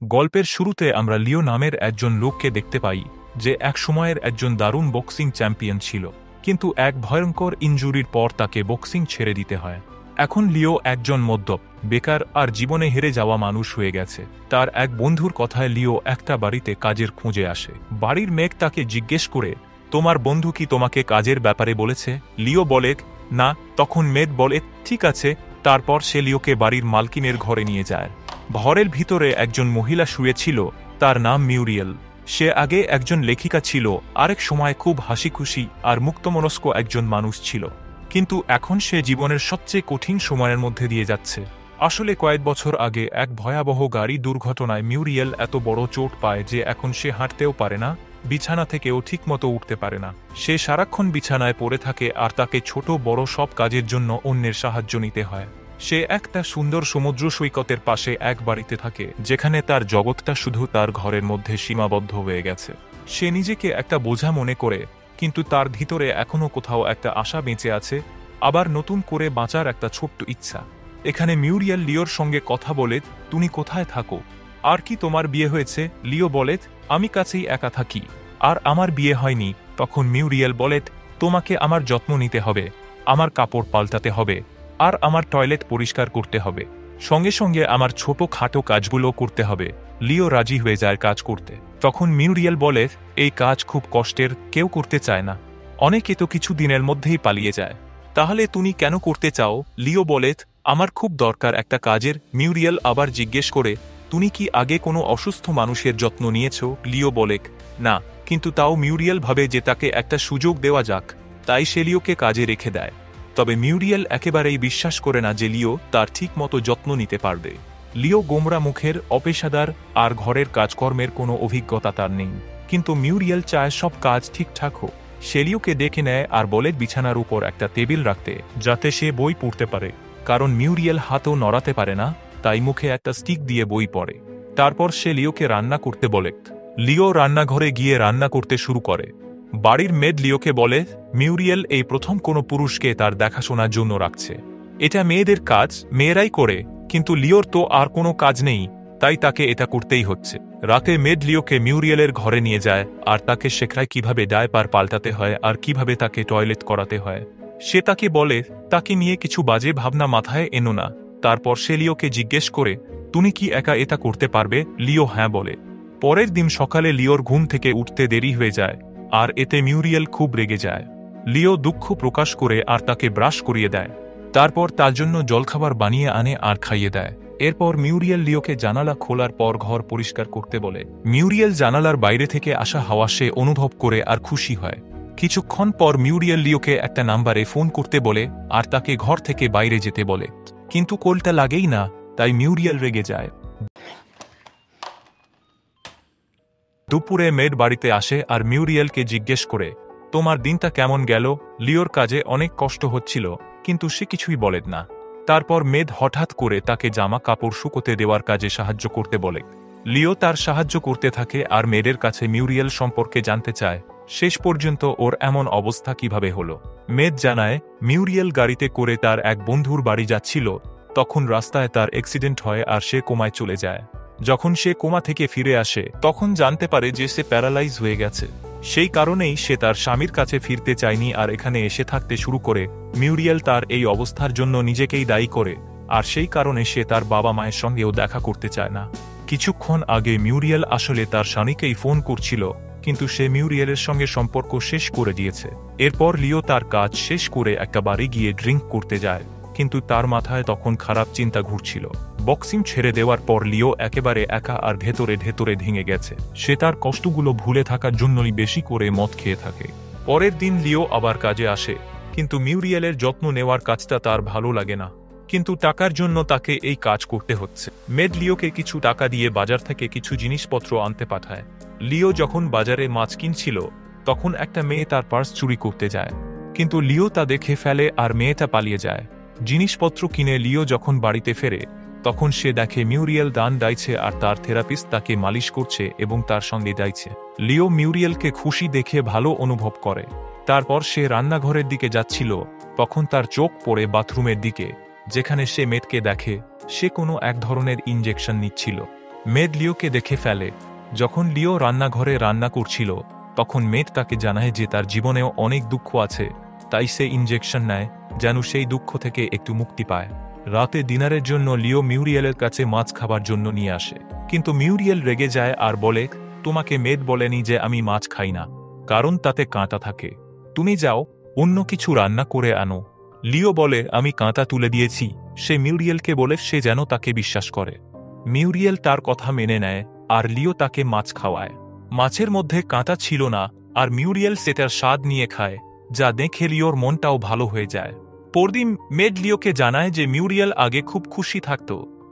গল্পের শুরুতে আমরা লিও নামের একজন লোককে দেখতে পাই, যে এক সময়ের একজন দারুণ বক্সিং চ্যাম্পিয়ন ছিল, কিন্তু এক ভয়ঙ্কর ইনজুরির পর তাকে বক্সিং ছেড়ে দিতে হয়। এখন লিও একজন মদ্যপ, বেকার আর জীবনে হেরে যাওয়া মানুষ হয়ে গেছে। তার এক বন্ধুর কথায় লিও একটা বাড়িতে কাজের খোঁজে আসে। বাড়ির মেয়ে তাকে জিজ্ঞেস করে, তোমার বন্ধু কি তোমাকে কাজের ব্যাপারে বলেছে? লিও বলে, না। তখন মেদ বলে, ঠিক আছে। তারপর সে লিওকে বাড়ির মালকিনের ঘরে নিয়ে যায়। ঘরের ভিতরে একজন মহিলা শুয়েছিল, তার নাম মিউরিয়েল। সে আগে একজন লেখিকা ছিল, আরেক সময় খুব হাসিখুশি আর মুক্তমনস্ক একজন মানুষ ছিল, কিন্তু এখন সে জীবনের সবচেয়ে কঠিন সময়ের মধ্যে দিয়ে যাচ্ছে। আসলে কয়েক বছর আগে এক ভয়াবহ গাড়ি দুর্ঘটনায় মিউরিয়েল এত বড় চোট পায় যে এখন সে হাঁটতেও পারে না, বিছানা থেকেও ঠিকমতো উঠতে পারে না। সে সারাক্ষণ বিছানায় পড়ে থাকে আর তাকে ছোট বড় সব কাজের জন্য অন্যের সাহায্য নিতে হয়। সে একটা সুন্দর সমুদ্র সৈকতের পাশে এক বাড়িতে থাকে, যেখানে তার জগৎটা শুধু তার ঘরের মধ্যে সীমাবদ্ধ হয়ে গেছে। সে নিজেকে একটা বোঝা মনে করে, কিন্তু তার ভিতরে এখনও কোথাও একটা আশা বেঁচে আছে, আবার নতুন করে বাঁচার একটা ছোট্ট ইচ্ছা। এখানে মিউরিয়েল লিওর সঙ্গে কথা বলে, তুমি কোথায় থাকো? আর কি তোমার বিয়ে হয়েছে? লিও বলে, আমি কাছেই একা থাকি, আর আমার বিয়ে হয়নি। তখন মিউরিয়েল বলে, তোমাকে আমার যত্ন নিতে হবে, আমার কাপড় পাল্টাতে হবে, আর আমার টয়লেট পরিষ্কার করতে হবে, সঙ্গে সঙ্গে আমার ছোট খাটো কাজগুলো করতে হবে। লিও রাজি হয়ে যায় কাজ করতে। তখন মিউরিয়েল বলে, এই কাজ খুব কষ্টের, কেউ করতে চায় না, অনেকে তো কিছু দিনের মধ্যেই পালিয়ে যায়। তাহলে তুমি কেন করতে চাও? লিও বলে, আমার খুব দরকার একটা কাজের। মিউরিয়েল আবার জিজ্ঞেস করে, তুমি কি আগে কোনো অসুস্থ মানুষের যত্ন নিয়েছ? লিও বলে, না, কিন্তু তাও মিউরিয়েল ভাবে যে তাকে একটা সুযোগ দেওয়া যাক, তাই সে লিওকে কাজে রেখে দেয়। তবে মিউরিয়েল একেবারেই বিশ্বাস করে না যে লিও তার ঠিক মতো যত্ন নিতে পারবে। লিও গোমরা মুখের, অপেশাদার, আর ঘরের কাজকর্মের কোনো অভিজ্ঞতা তার নেই, কিন্তু মিউরিয়েল চায় সব কাজ ঠিকঠাক হোক। সে লিওকে ডেকে নেয় আর বলে বিছানার উপর একটা টেবিল রাখতে, যাতে সে বই পড়তে পারে, কারণ মিউরিয়েল হাতও নড়াতে পারে না, তাই মুখে একটা স্টিক দিয়ে বই পড়ে। তারপর সে লিওকে রান্না করতে বলে। লিও রান্নাঘরে গিয়ে রান্না করতে শুরু করে। বাড়ির মেড লিওকে বলে, মিউরিয়েল এই প্রথম কোনো পুরুষকে তার দেখাশোনার জন্য রাখছে, এটা মেয়েদের কাজ, মেয়েরাই করে, কিন্তু লিওর তো আর কোনো কাজ নেই, তাই তাকে এটা করতেই হচ্ছে। রাতে মেড লিওকে মিউরিয়েলের ঘরে নিয়ে যায় আর তাকে শেখায় কিভাবে ডায়পার পাল্টাতে হয় আর কিভাবে তাকে টয়লেট করাতে হয়। সে তাকে বলে, তাকে নিয়ে কিছু বাজে ভাবনা মাথায় এনো না। তারপর সে লিওকে জিজ্ঞেস করে, তুমি কি একা এটা করতে পারবে? লিও হ্যাঁ বলে। পরের দিন সকালে লিওর ঘুম থেকে উঠতে দেরি হয়ে যায়, আর এতে মিউরিয়েল খুব রেগে যায়। লিও দুঃখ প্রকাশ করে আর তাকে ব্রাশ করিয়ে দেয়, তারপর তার জন্য জলখাবার বানিয়ে আনে আর খাইয়ে দেয়। এরপর মিউরিয়েল লিওকে জানালা খোলার পর ঘর পরিষ্কার করতে বলে। মিউরিয়েল জানালার বাইরে থেকে আসা হাওয়া সে অনুভব করে আর খুশি হয়। কিছুক্ষণ পর মিউরিয়েল লিওকে একটা নাম্বারে ফোন করতে বলে আর তাকে ঘর থেকে বাইরে যেতে বলে, কিন্তু কলটা লাগেই না, তাই মিউরিয়েল রেগে যায়। দুপুরে মেড বাড়িতে আসে আর মিউরিয়েলকে জিজ্ঞেস করে, তোমার দিনটা কেমন গেল? লিওর কাজে অনেক কষ্ট হচ্ছিল, কিন্তু সে কিছুই বলে না। তারপর মেড হঠাৎ করে তাকে জামা কাপড় শুকোতে দেওয়ার কাজে সাহায্য করতে বলে। লিও তার সাহায্য করতে থাকে আর মেডের কাছে মিউরিয়েল সম্পর্কে জানতে চায়, শেষ পর্যন্ত ওর এমন অবস্থা কিভাবে হলো। মেড জানায়, মিউরিয়েল গাড়িতে করে তার এক বন্ধুর বাড়ি যাচ্ছিল, তখন রাস্তায় তার অ্যাক্সিডেন্ট হয় আর সে কোমায় চলে যায়। যখন সে কোমা থেকে ফিরে আসে তখন জানতে পারে যে সে প্যারালাইজ হয়ে গেছে। সেই কারণেই সে তার স্বামীর কাছে ফিরতে চায়নি আর এখানে এসে থাকতে শুরু করে। মিউরিয়েল তার এই অবস্থার জন্য নিজেকেই দায়ী করে, আর সেই কারণে সে তার বাবা মায়ের সঙ্গেও দেখা করতে চায় না। কিছুক্ষণ আগে মিউরিয়েল আসলে তার স্বামীকেই ফোন করছিল, কিন্তু সে মিউরিয়েলের সঙ্গে সম্পর্ক শেষ করে দিয়েছে। এরপর লিও তার কাজ শেষ করে একটা বাড়ি গিয়ে ড্রিঙ্ক করতে যায়, কিন্তু তার মাথায় তখন খারাপ চিন্তা ঘুরছিল। বক্সিং ছেড়ে দেওয়ার পর লিও একেবারে একা আর ভেতরে ভেতরে ভেঙে গেছে। সে তার কষ্টগুলো ভুলে থাকার জন্যই বেশি করে মদ খেয়ে থাকে। পরের দিন লিও আবার কাজে আসে, কিন্তু মিউরিয়েলের যত্ন নেওয়ার কাজটা তার ভালো লাগে না, কিন্তু টাকার জন্য তাকে এই কাজ করতে হচ্ছে। মেড লিওকে কিছু টাকা দিয়ে বাজার থেকে কিছু জিনিসপত্র আনতে পাঠায়। লিও যখন বাজারে মাছ কিনছিল তখন একটা মেয়ে তার পার্স চুরি করতে যায়, কিন্তু লিও তা দেখে ফেলে আর মেয়েটা পালিয়ে যায়। জিনিসপত্র কিনে লিও যখন বাড়িতে ফেরে তখন সে দেখে মিউরিয়েল দান দাইছে আর তার থেরাপিস্ট তাকে মালিশ করছে এবং তার সঙ্গে দাইছে। লিও মিউরিয়েলকে খুশি দেখে ভালো অনুভব করে। তারপর সে রান্নাঘরের দিকে যাচ্ছিল, তখন তার চোখ পড়ে বাথরুমের দিকে, যেখানে সে মেয়েকে দেখে সে কোনো এক ধরনের ইনজেকশন নিচ্ছিল। মেড লিওকে দেখে ফেলে। যখন লিও রান্নাঘরে রান্না করছিল তখন মেড তাকে জানায় যে তার জীবনেও অনেক দুঃখ আছে, তাই সে ইনজেকশন নেয় যেন সেই দুঃখ থেকে একটু মুক্তি পায়। রাতে ডিনারের জন্য লিও মিউরিয়েলের কাছে মাছ খাবার জন্য নিয়ে আসে, কিন্তু মিউরিয়েল রেগে যায় আর বলে, তোমাকে মেড বলেনি যে আমি মাছ খাই না, কারণ তাতে কাঁটা থাকে। তুমি যাও অন্য কিছু রান্না করে আনো। লিও বলে, আমি কাঁটা তুলে দিয়েছি। সে মিউরিয়েলকে বলে সে যেন তাকে বিশ্বাস করে। মিউরিয়েল তার কথা মেনে নেয় আর লিও তাকে মাছ খাওয়ায়। মাছের মধ্যে কাঁটা ছিল না আর মিউরিয়েল সেটার স্বাদ নিয়ে খায়, যা দেখে লিওর মনটাও ভালো হয়ে যায়। পরদিন মেড লিওকে জানায় যে মিউরিয়েল আগে খুব খুশি থাকত,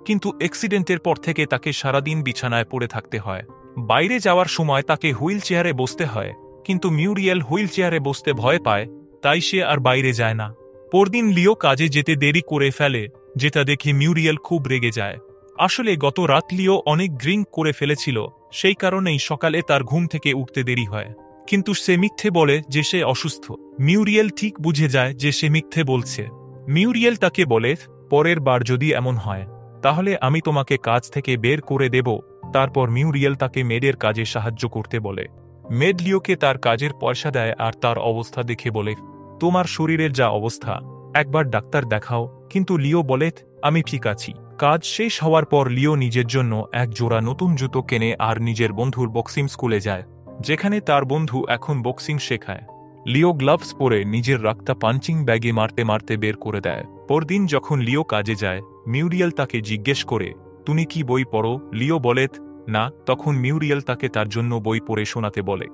কিন্তু অ্যাক্সিডেন্টের পর থেকে তাকে সারাদিন বিছানায় পড়ে থাকতে হয়। বাইরে যাওয়ার সময় তাকে হুইল চেয়ারে বসতে হয়, কিন্তু মিউরিয়েল হুইল চেয়ারে বসতে ভয় পায়, তাই সে আর বাইরে যায় না। পরদিন লিও কাজে যেতে দেরি করে ফেলে, যেটা দেখে মিউরিয়েল খুব রেগে যায়। আসলে গত রাত লিও অনেক ড্রিঙ্ক করে ফেলেছিল, সেই কারণেই সকালে তার ঘুম থেকে উঠতে দেরি হয়। কিন্তু সে মিথ্যে বলে যে সে অসুস্থ। মিউরিয়েল ঠিক বুঝে যায় যে সে মিথ্যে বলছে। মিউরিয়েল তাকে বলে, পরের বার যদি এমন হয় তাহলে আমি তোমাকে কাজ থেকে বের করে দেব। তারপর মিউরিয়েল তাকে মেডের কাজে সাহায্য করতে বলে। মেড লিওকে তার কাজের পয়সা দেয় আর তার অবস্থা দেখে বলে, তোমার শরীরের যা অবস্থা, একবার ডাক্তার দেখাও। কিন্তু লিও বলে, আমি ঠিক আছি। কাজ শেষ হওয়ার পর লিও নিজের জন্য এক জোড়া নতুন জুতো কেনে আর নিজের বন্ধুর বক্সিং স্কুলে যায়, যেখানে তার বন্ধু এখন বক্সিং শেখায়। লিও গ্লাভস পরে নিজের রাখতা পাঞ্চিং ব্যাগে মারতে মারতে বের করে দেয়। পরদিন যখন লিও কাজে যায়, মিউরিয়েল তাকে জিজ্ঞেস করে, তুমি কি বই পড়ো? লিও বলে, না। তখন মিউরিয়েল তাকে তার জন্য বই পড়ে শোনাতে বলে।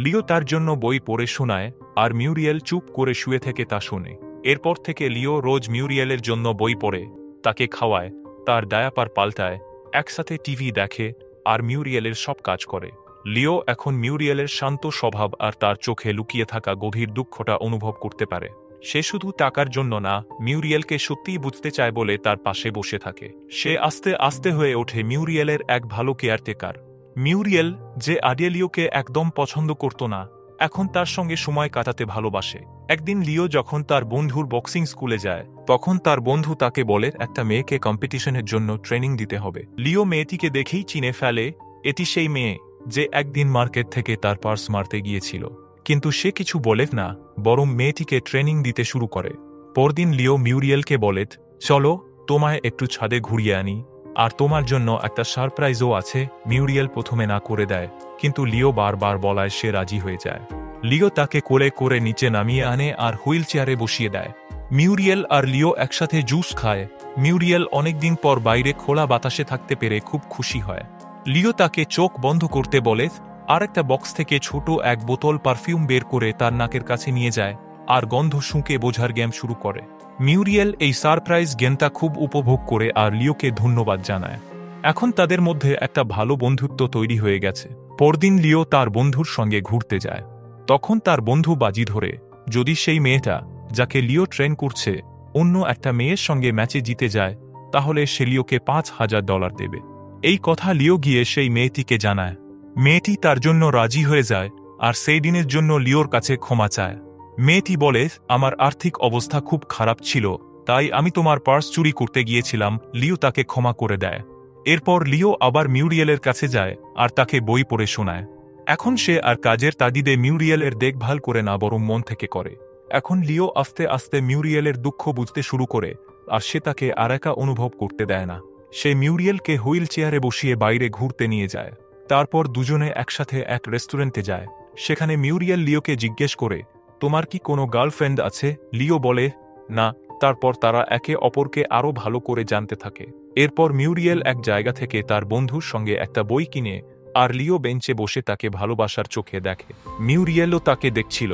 লিও তার জন্য বই পড়ে শোনায় আর মিউরিয়েল চুপ করে শুয়ে থেকে তা শোনে। এরপর থেকে লিও রোজ মিউরিয়েলের জন্য বই পড়ে, তাকে খাওয়ায়, তার ডায়াপার পাল্টায়, একসাথে টিভি দেখে আর মিউরিয়েলের সব কাজ করে। লিও এখন মিউরিয়েলের শান্ত স্বভাব আর তার চোখে লুকিয়ে থাকা গভীর দুঃখটা অনুভব করতে পারে। সে শুধু টাকার জন্য না, মিউরিয়েলকে সত্যিই বুঝতে চায় বলে তার পাশে বসে থাকে। সে আস্তে আস্তে হয়ে ওঠে মিউরিয়েলের এক ভালো কেয়ারটেকার। মিউরিয়েল, যে আগে লিওকে একদম পছন্দ করত না, এখন তার সঙ্গে সময় কাটাতে ভালোবাসে। একদিন লিও যখন তার বন্ধুর বক্সিং স্কুলে যায়, তখন তার বন্ধু তাকে বলে একটা মেয়েকে কম্পিটিশনের জন্য ট্রেনিং দিতে হবে। লিও মেয়েটিকে দেখেই চিনে ফেলে, এটি সেই মেয়ে যে একদিন মার্কেট থেকে তার পার্স মারতে গিয়েছিল। কিন্তু সে কিছু বলে না, বরং মেয়েটিকে ট্রেনিং দিতে শুরু করে। পরদিন লিও মিউরিয়েলকে বলে, চলো তোমায় একটু ছাদে ঘুরিয়ে আনি, আর তোমার জন্য একটা সারপ্রাইজও আছে। মিউরিয়েল প্রথমে না করে দেয়, কিন্তু লিও বারবার বলায় সে রাজি হয়ে যায়। লিও তাকে কোলে করে নিচে নামিয়ে আনে আর হুইল চেয়ারে বসিয়ে দেয়। মিউরিয়েল আর লিও একসাথে জুস খায়। মিউরিয়েল অনেকদিন পর বাইরে খোলা বাতাসে থাকতে পেরে খুব খুশি হয়। লিও তাকে চোখ বন্ধ করতে বলে আর একটা বক্স থেকে ছোট এক বোতল পারফিউম বের করে তার নাকের কাছে নিয়ে যায় আর গন্ধ শুঁকে বোঝার গেম শুরু করে। মিউরিয়েল এই সারপ্রাইজ গেমটা খুব উপভোগ করে আর লিওকে ধন্যবাদ জানায়। এখন তাদের মধ্যে একটা ভালো বন্ধুত্ব তৈরি হয়ে গেছে। পরদিন লিও তার বন্ধুর সঙ্গে ঘুরতে যায়। তখন তার বন্ধু বাজি ধরে, যদি সেই মেয়েটা যাকে লিও ট্রেন করছে অন্য একটা মেয়ের সঙ্গে ম্যাচে জিতে যায়, তাহলে সে লিওকে $5,000 দেবে। এই কথা লিও গিয়ে সেই মেয়েটিকে জানায়। মেয়েটি তার জন্য রাজি হয়ে যায় আর সেই দিনের জন্য লিওর কাছে ক্ষমা চায়। মেয়েটি বলে, আমার আর্থিক অবস্থা খুব খারাপ ছিল, তাই আমি তোমার পার্স চুরি করতে গিয়েছিলাম। লিও তাকে ক্ষমা করে দেয়। এরপর লিও আবার মিউরিয়েলের কাছে যায় আর তাকে বই পড়ে শোনায়। এখন সে আর কাজের তাগিদে মিউরিয়েলের দেখভাল করে না, বরং মন থেকে করে। এখন লিও আস্তে আস্তে মিউরিয়েলের দুঃখ বুঝতে শুরু করে আর সে তাকে আর একা অনুভব করতে দেয় না। সে মিউরিয়েলকে হুইল চেয়ারে বসিয়ে বাইরে ঘুরতে নিয়ে যায়। তারপর দুজনে একসাথে এক রেস্টুরেন্টে যায়। সেখানে মিউরিয়েল লিওকে জিজ্ঞেস করে, তোমার কি কোনো গার্লফ্রেন্ড আছে? লিও বলে, না। তারপর তারা একে অপরকে আরও ভালো করে জানতে থাকে। এরপর মিউরিয়েল এক জায়গা থেকে তার বন্ধুর সঙ্গে একটা বই কিনে আর লিও বেঞ্চে বসে তাকে ভালোবাসার চোখে দেখে। মিউরিয়েলও তাকে দেখছিল।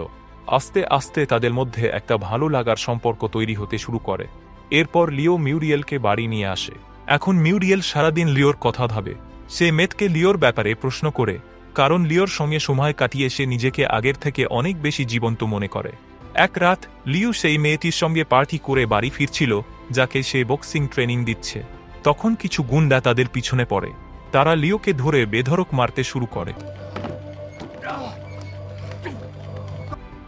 আস্তে আস্তে তাদের মধ্যে একটা ভালো লাগার সম্পর্ক তৈরি হতে শুরু করে। এরপর লিও মিউরিয়েলকে বাড়ি নিয়ে আসে। এখন মিউরিয়েল সারাদিন লিওর কথা ভাবে। সে মেদকে লিওর ব্যাপারে প্রশ্ন করে, কারণ লিওর সঙ্গে সময় কাটিয়ে সে নিজেকে আগের থেকে অনেক বেশি জীবন্ত মনে করে। এক রাত লিও সেই মেয়েটির সঙ্গে পার্টি করে বাড়ি ফিরছিল, যাকে সে বক্সিং ট্রেনিং দিচ্ছে। তখন কিছু গুন্ডা তাদের পিছনে পড়ে। তারা লিওকে ধরে বেধড়ক মারতে শুরু করে।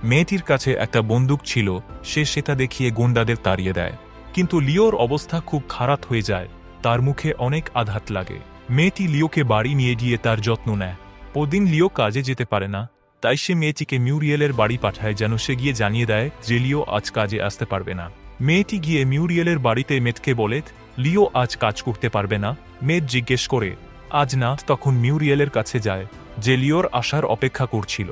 মেয়েটির কাছে একটা বন্দুক ছিল, সে সেটা দেখিয়ে গুন্ডাদের তাড়িয়ে দেয়। কিন্তু লিওর অবস্থা খুব খারাপ হয়ে যায়, তার মুখে অনেক আঘাত লাগে। মেয়েটি লিওকে বাড়ি নিয়ে গিয়ে তার যত্ন নেয়। পরদিন লিও কাজে যেতে পারে না, তাই সে মেয়েটিকে মিউরিয়েলের বাড়ি পাঠায় যেন সে গিয়ে জানিয়ে দেয় যে লিও আজ কাজে আসতে পারবে না। মেয়েটি গিয়ে মিউরিয়েলের বাড়িতে মেয়েকে বলে লিও আজ কাজ করতে পারবে না। মেয়ে জিজ্ঞেস করে আজ না, তখন মিউরিয়েলের কাছে যায় যে লিওর আসার অপেক্ষা করছিল।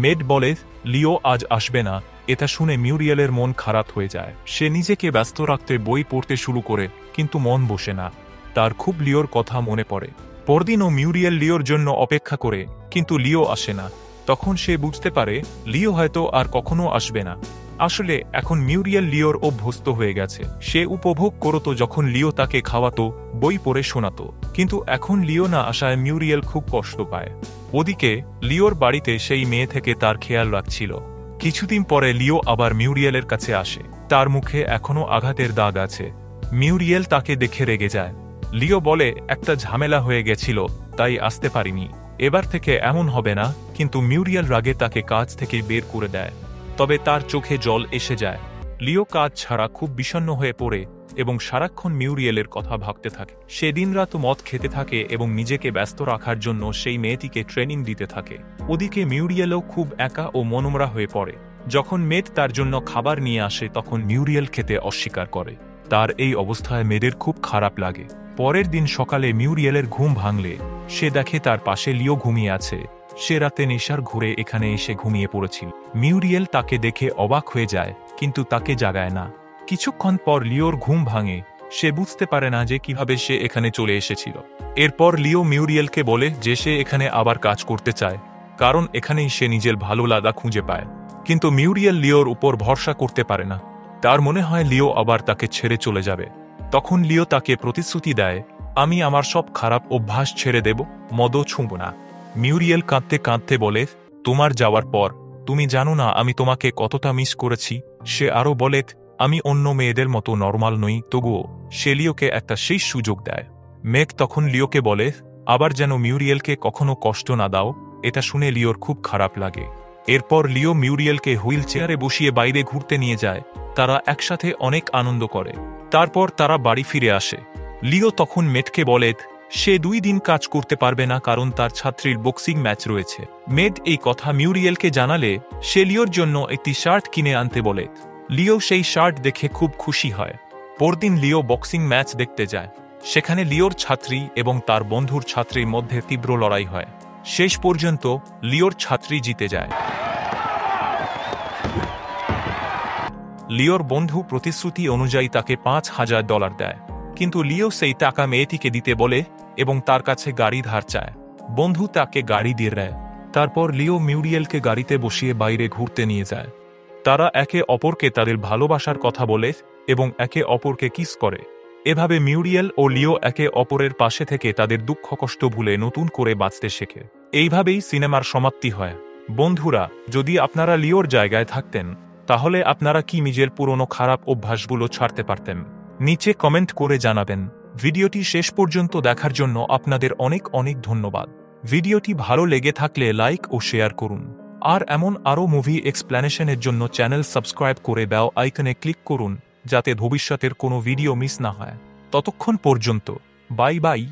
মেড বলে লিও আজ আসবে না। এটা শুনে মিউরিয়েলের মন খারাপ হয়ে যায়। সে নিজেকে ব্যস্ত রাখতে বই পড়তে শুরু করে, কিন্তু মন বসে না। তার খুব লিওর কথা মনে পড়ে। পরদিনও মিউরিয়েল লিওর জন্য অপেক্ষা করে, কিন্তু লিও আসে না। তখন সে বুঝতে পারে লিও হয়তো আর কখনো আসবে না। আসলে এখন মিউরিয়েল লিওর অভ্যস্ত হয়ে গেছে। সে উপভোগ করত যখন লিও তাকে খাওয়াতো, বই পড়ে শোনাতো। কিন্তু এখন লিও না আসায় মিউরিয়েল খুব কষ্ট পায়। ওদিকে লিওর বাড়িতে সেই মেয়ে থেকে তার খেয়াল রাখছিল। কিছুদিন পরে লিও আবার মিউরিয়েলের কাছে আসে। তার মুখে এখনো আঘাতের দাগ আছে। মিউরিয়েল তাকে দেখে রেগে যায়। লিও বলে একটা ঝামেলা হয়ে গেছিল, তাই আসতে পারিনি। এবার থেকে এমন হবে না। কিন্তু মিউরিয়েল রাগে তাকে কাজ থেকে বের করে দেয়। তবে তার চোখে জল এসে যায়। লিও কাজ ছাড়া খুব বিষণ্ণ হয়ে পড়ে এবং সারাক্ষণ মিউরিয়েলের কথা ভাবতে থাকে। সে দিনরাত মদ খেতে থাকে এবং নিজেকে ব্যস্ত রাখার জন্য সেই মেয়েটিকে ট্রেনিং দিতে থাকে। ওদিকে মিউরিয়েলও খুব একা ও মনমরা হয়ে পড়ে। যখন মেয়েট তার জন্য খাবার নিয়ে আসে তখন মিউরিয়েল খেতে অস্বীকার করে। তার এই অবস্থায় মেয়েদের খুব খারাপ লাগে। পরের দিন সকালে মিউরিয়েলের ঘুম ভাঙলে সে দেখে তার পাশে লিও ঘুমিয়ে আছে। সে রাতে নেশার ঘুরে এখানে এসে ঘুমিয়ে পড়েছিল। মিউরিয়েল তাকে দেখে অবাক হয়ে যায়, কিন্তু তাকে জাগায় না। কিছুক্ষণ পর লিওর ঘুম ভাঙে। সে বুঝতে পারে না যে কিভাবে সে এখানে চলে এসেছিল। এরপর লিও মিউরিয়েলকে বলে যে সে এখানে আবার কাজ করতে চায়, কারণ এখানেই সে নিজের ভালো লাগা খুঁজে পায়। কিন্তু মিউরিয়েল লিওর উপর ভরসা করতে পারে না। তার মনে হয় লিও আবার তাকে ছেড়ে চলে যাবে। তখন লিও তাকে প্রতিশ্রুতি দেয়, আমি আমার সব খারাপ অভ্যাস ছেড়ে দেব, মদও ছুঁব না। মিউরিয়েল কাঁদতে কাঁদতে বলে, তোমার যাওয়ার পর তুমি জানো না আমি তোমাকে কতটা মিস করেছি। সে আরও বলে, আমি অন্য মেয়েদের মতো নরমাল নই, তবুও সে লিওকে একটা শেষ সুযোগ দেয়। মেঘ তখন লিওকে বলে, আবার যেন মিউরিয়েলকে কখনো কষ্ট না দাও। এটা শুনে লিওর খুব খারাপ লাগে। এরপর লিও মিউরিয়েলকে হুইল চেয়ারে বসিয়ে বাইরে ঘুরতে নিয়ে যায়। তারা একসাথে অনেক আনন্দ করে। তারপর তারা বাড়ি ফিরে আসে। লিও তখন মেটকে বলে সে 2 দিন কাজ করতে পারবে না, কারণ তার ছাত্রীর বক্সিং ম্যাচ রয়েছে। মেড এই কথা মিউরিয়েলকে জানালে সে লিওর জন্য একটি শার্ট কিনে আনতে বলে। লিও সেই শার্ট দেখে খুব খুশি হয়। পরদিন লিও বক্সিং ম্যাচ দেখতে যায়। সেখানে লিওর ছাত্রী এবং তার বন্ধুর ছাত্রীর মধ্যে তীব্র লড়াই হয়। শেষ পর্যন্ত লিওর ছাত্রী জিতে যায়। লিওর বন্ধু প্রতিশ্রুতি অনুযায়ী তাকে $5000 দেয়, কিন্তু লিও সেই টাকা মেয়েটিকে দিতে বলে এবং তার কাছে গাড়ি ধার চায়। বন্ধু তাকে গাড়ি দিয়ে দেয়। তারপর লিও মিউরিয়েলকে গাড়িতে বসিয়ে বাইরে ঘুরতে নিয়ে যায়। তারা একে অপরকে তাদের ভালোবাসার কথা বলে এবং একে অপরকে কিস করে। এভাবে মিউরিয়েল ও লিও একে অপরের পাশে থেকে তাদের দুঃখ কষ্ট ভুলে নতুন করে বাঁচতে শেখে। এইভাবেই সিনেমার সমাপ্তি হয়। বন্ধুরা, যদি আপনারা লিওর জায়গায় থাকতেন তাহলে আপনারা কি নিজের পুরনো খারাপ অভ্যাসগুলো ছাড়তে পারতেন? নিচে কমেন্ট করে জানাবেন। ভিডিওটি শেষ পর্যন্ত দেখার জন্য আপনাদের অনেক অনেক ধন্যবাদ। ভিডিওটি ভালো লেগে থাকলে লাইক ও শেয়ার করুন। আর এমন আরও মুভি এক্সপ্লেনেশনের জন্য চ্যানেল সাবস্ক্রাইব করে বেল আইকনে ক্লিক করুন, যাতে ভবিষ্যতের কোনো ভিডিও মিস না হয়। ততক্ষণ পর্যন্ত বাই বাই।